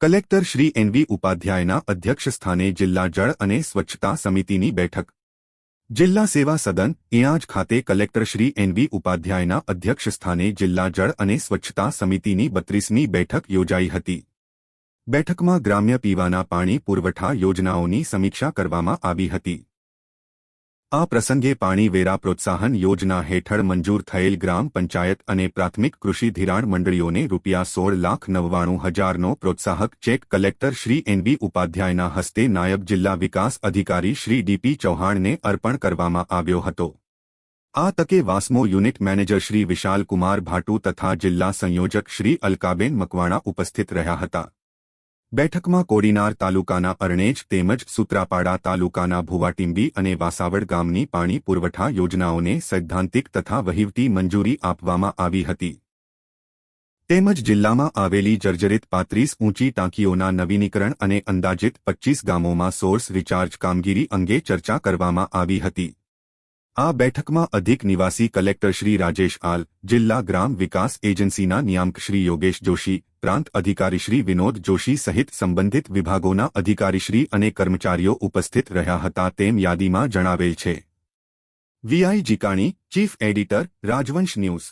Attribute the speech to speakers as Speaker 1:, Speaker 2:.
Speaker 1: Collector Shri NV ઉપાધ્યાયના અધ્યક્ષસ્થાને જિલ્લા જળ અને સ્વચ્છતા સમિતિની બેઠક. જિલ્લા સેવા સદન ઇણાજ ખાતે કલેક્ટર શ્રી એનવી ઉપાધ્યાયના અધ્યક્ષસ્થાને જિલ્લા જળ અને સ્વચ્છતા સમિતિની 32મી બેઠક યોજાઈ હતી. બેઠકમાં ગ્રામ્ય પીવાના પાણી પુરવઠા યોજનાઓની સમીક્ષા કરવામાં આવી હતી. આ પ્રસંગે પાણી વેરા પ્રોત્સાહન યોજના હેઠળ મંજૂર થયેલ ગ્રામ પંચાયત અને પ્રાથમિક કૃષિ ધિરાણ મંડળીઓને ₹16,99,000નો પ્રોત્સાહક ચેક કલેક્ટર શ્રી એનવી ઉપાધ્યાયના હસ્તે નાયબ જિલ્લા વિકાસ અધિકારી શ્રી ડીપી ચૌહાણને અર્પણ કરવામાં આવ્યો હતો. આ તકે વાસ્મો યુનિટ મેનેજર શ્રી વિશાલકુમાર ભાટુ તથા જિલ્લા સંયોજક શ્રી અલકાબેન મકવાણા ઉપસ્થિત રહ્યા હતા. બેઠકમાં કોડીનાર તાલુકાના અરણેજ તેમજ સૂત્રાપાડા તાલુકાના ભુવાટીંબી અને વાસાવડ ગામની પાણી પુરવઠા યોજનાઓને સૈદ્ધાંતિક તથા વહીવટી મંજૂરી આપવામાં આવી હતી. તેમજ જિલ્લામાં આવેલી જર્જરિત 35 ઊંચી ટાંકીઓના નવીનીકરણ અને અંદાજિત 25 ગામોમાં સોર્સ રિચાર્જ કામગીરી અંગે ચર્ચા કરવામાં આવી હતી. આ બેઠકમાં અધિક નિવાસી કલેક્ટર શ્રી રાજેશ આલ, જિલ્લા ગ્રામ વિકાસ એજન્સીના નિયામક શ્રી યોગેશ જોશી, પ્રાંત અધિકારી શ્રી વિનોદ જોશી સહિત સંબંધિત વિભાગોના અધિકારીશ્રી અને કર્મચારીઓ ઉપસ્થિત રહ્યા હતા તેમ યાદીમાં જણાવેલ છે. V I Jikani, chief editor, Rajvansh news.